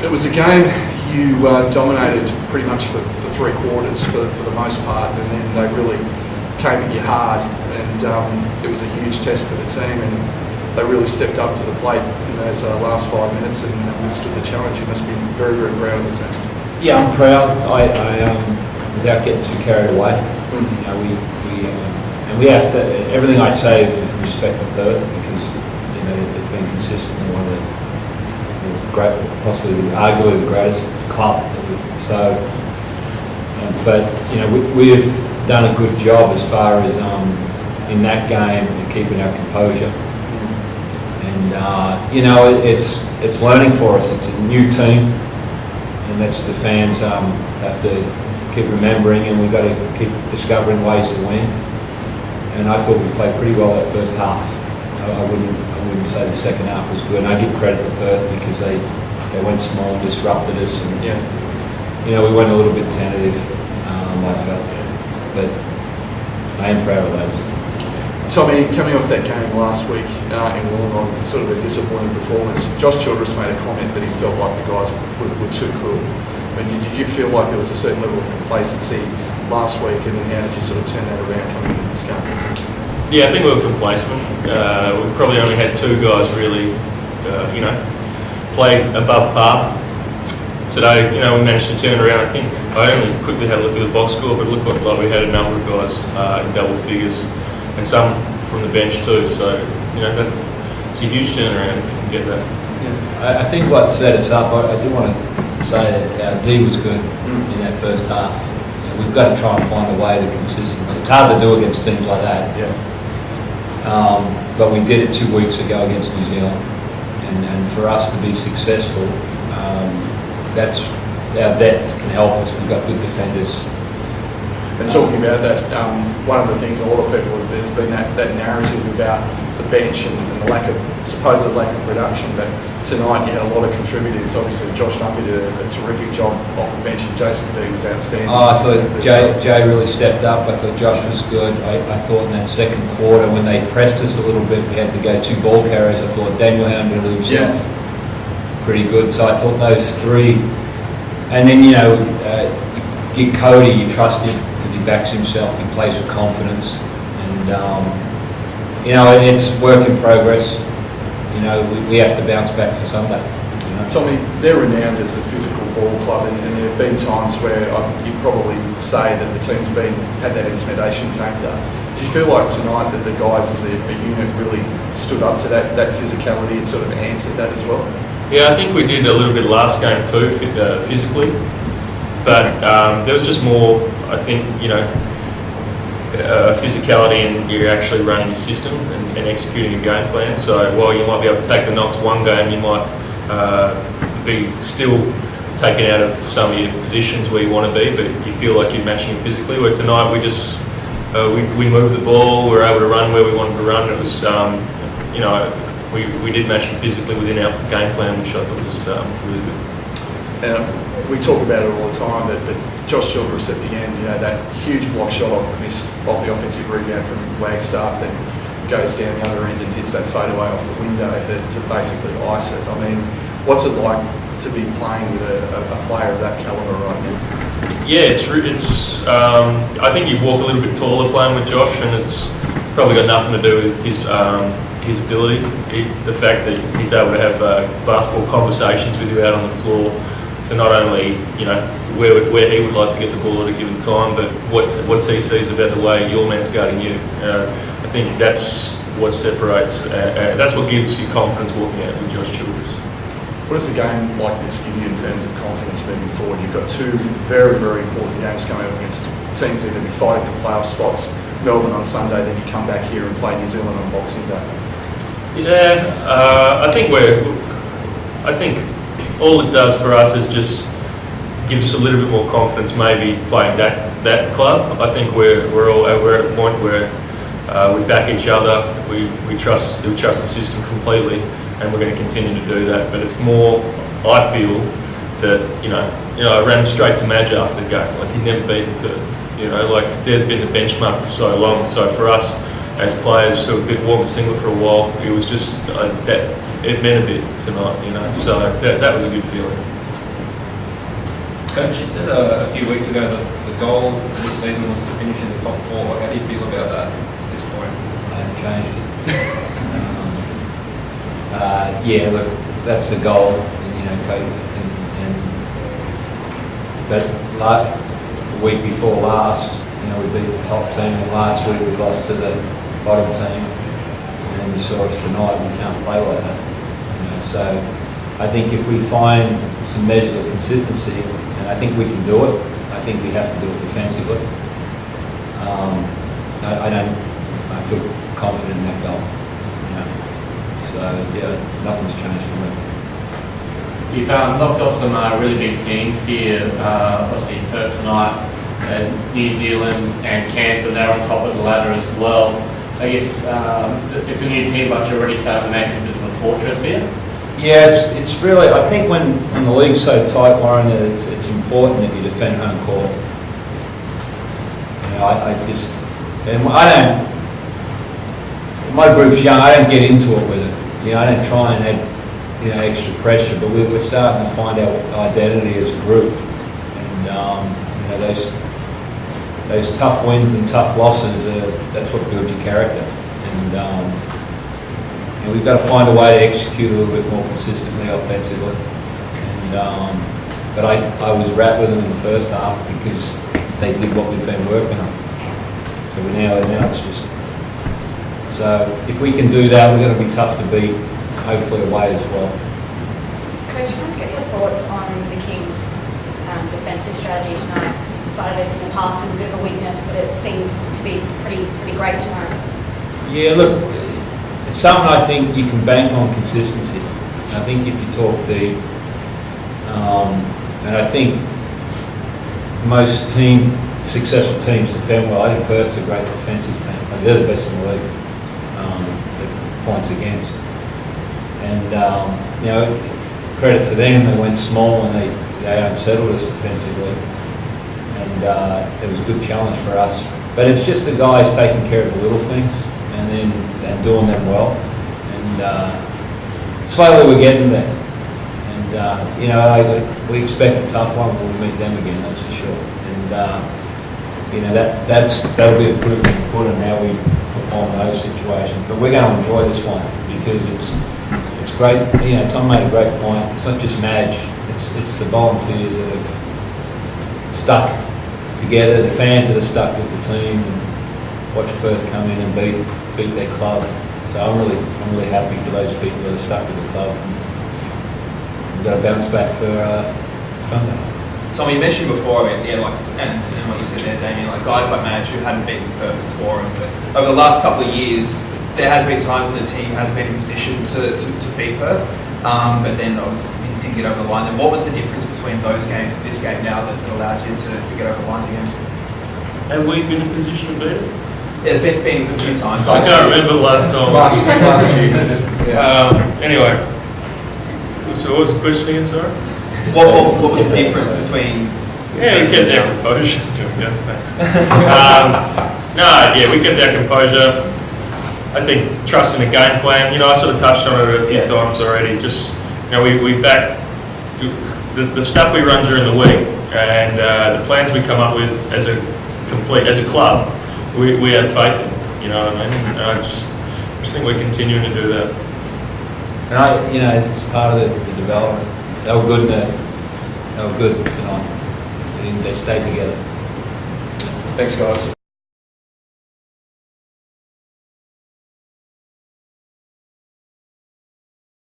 It was a game you dominated pretty much for 3 quarters for the most part, and then they really came at you hard, and it was a huge test for the team, and they really stepped up to the plate in those last 5 minutes and withstood the challenge. You must be very, very proud of the team. Yeah, I'm proud. I without getting too carried away. You know, we have to. Everything I say is with respect to Perth, because you know they've been consistently one of the great, possibly arguably the greatest club. So, but you know we've done a good job as far as in that game and keeping our composure. And you know it's learning for us. It's a new team, and that's the fans have to keep remembering, and we've got to keep discovering ways to win. And I thought we played pretty well that first half. I wouldn't say the second half was good. And I give credit to Perth because they went small and disrupted us, and you know we went a little bit tentative. I felt, but I am proud of those. Tommy, coming off that game last week in Wollongong, sort of a disappointing performance. Josh Childress made a comment that he felt like the guys were too cool. I mean, did you feel like there was a certain level of complacency last week, and then how did you sort of turn that around coming into this game? Yeah, I think we were complacent. We probably only had 2 guys really, you know, play above par. Today, you know, we managed to turn around. I think I only quickly had a look at the box score, but it looked like we had a number of guys in double figures, and some from the bench too. So, you know, it's a huge turnaround if you can get that. Yeah. I think what set us up, I do want to say that our D was good in that first half. You know, we've got to try and find a way to consistently. It's hard to do against teams like that. Yeah. But we did it 2 weeks ago against New Zealand, and for us to be successful, that's our depth can help us. We've got good defenders. And talking about that, one of the things a lot of people, there's been that narrative about the bench and the supposed lack of production, but tonight you had a lot of contributors. Obviously Josh Dumpy did a terrific job off the bench, and Jason B was outstanding. I thought Jay really stepped up. I thought Josh was good. I thought in that second quarter when they pressed us a little bit, we had to go 2 ball carriers. I thought Daniel handled himself pretty good. So I thought those 3, and then you know you get Cody, you trust him because he backs himself, he plays with confidence, and you know it's work in progress. You know we have to bounce back for Sunday. You know? Tommy, they're renowned as a physical ball club, and there have been times where you'd probably say that the team's had that intimidation factor. Do you feel like tonight that the guys as a unit really stood up to that physicality and sort of answered that as well? Yeah, I think we did a little bit last game too, physically, but there was just more, I think, you know, physicality, and you're actually running your system and executing a game plan. So while you might be able to take the knocks one game, you might be still taken out of some of your positions where you want to be, but you feel like you're matching it physically. Where tonight we just we moved the ball, we were able to run where we wanted to run. It was you know. We did match it physically within our game plan, which I thought was really good. We talk about it all the time, but Josh Childress at the end, you know, that huge block shot off the offensive rebound from Wagstaff that goes down the other end and hits that fadeaway off the window to basically ice it. I mean, what's it like to be playing with a player of that calibre right now? Yeah, it's. I think you walk a little bit taller playing with Josh, and it's probably got nothing to do with his ability, the fact that he's able to have basketball conversations with you out on the floor, to not only, you know, where he would like to get the ball at a given time, but what he sees about the way your man's guarding you. I think that's what separates, that's what gives you confidence walking out with Josh Childress. What does a game like this give you in terms of confidence moving forward? You've got 2 very, very important games coming up against teams that are going to be fighting for playoff spots. Melbourne on Sunday, then you come back here and play New Zealand on Boxing Day. Yeah, I think all it does for us is just gives us a little bit more confidence, maybe playing that club. I think we're at a point where we back each other, we trust the system completely, and we're going to continue to do that. But it's more, I feel that you know I ran straight to Madge after the game. Like he'd never beaten Perth. You know, like they'd been the benchmark for so long. So for us, as players who have been warm and single for a while, it was just that it meant a bit tonight, you know. So that was a good feeling. Coach, you said a few weeks ago that the goal for this season was to finish in the top 4. How do you feel about that at this point? I haven't changed it. Yeah, look, that's the goal, and, you know, but like the week before last, you know, we beat the top team, and last week we lost to the bottom team, and you saw us tonight. We can't play like that, you know. So I think if we find some measures of consistency, and I think we can do it. I think we have to do it defensively. I feel confident in that goal. You know. So yeah, nothing's changed for me. You've knocked off some really big teams here, obviously Perth tonight, New Zealand and Cairns, but they're on top of the ladder as well. I guess it's a new team, but you're already starting to make a bit of a fortress here. Yeah, it's really, I think when the league's so tight, Warren, that it's important that you defend home court. You know, my group's young, I don't get into it with it. You know, I don't try and add, you know, extra pressure, but we're starting to find our identity as a group. And, you know, those tough wins and tough losses, that's what builds your character. And we've got to find a way to execute a little bit more consistently offensively. And, but I was wrapped with them in the first half because they did what we've been working on. So now it's just, so if we can do that, we're going to be tough to beat, hopefully away as well. Coach, can I just get your thoughts on the Kings' defensive strategy tonight? Started in the past as a bit of a weakness, but it seemed to be pretty great tonight. Yeah, look, it's something I think you can bank on consistency. I think if you talk deep, and I think most successful teams defend well. I think Perth's a great defensive team. They're the best in the league, points against. And you know, credit to them, they went small and they unsettled us defensively. And it was a good challenge for us. But it's just the guys taking care of the little things and doing them well. And slowly we're getting there. And you know, we expect a tough one when we meet them again, that's for sure. And you know, that'll be a proof in the pudding how we perform in those situations. But we're going to enjoy this one because it's great. You know, Tom made a great point. It's not just Madge. It's the volunteers that have stuck together, the fans that are stuck with the team, and watch Perth come in and beat their club. So I'm really happy for those people that are stuck with the club. We've got to bounce back for Sunday. Tom, you mentioned before, I mean, yeah, like, and what you said there, Damien, like guys like Madge who hadn't beaten Perth before, but over the last couple of years, there has been times when the team has been in position to beat Perth, but then obviously didn't get over the line. Then what was the difference between those games and this game now that allowed you to get over the line again? Have we been in a position to beat it? Yeah, it's been a few times. I can't remember the last time. Last year. Anyway, so what was the question again, sorry? What was the difference between? Yeah, we kept our composure. Yeah, thanks. We kept our composure. I think trusting the game plan. You know, I sort of touched on it a few times already. Just, you know, we back the stuff we run during the week and the plans we come up with as a club. We have faith in. You know what I mean? And I just think we're continuing to do that. And you know, it's part of the development. They were good tonight. They stayed together. Thanks, guys.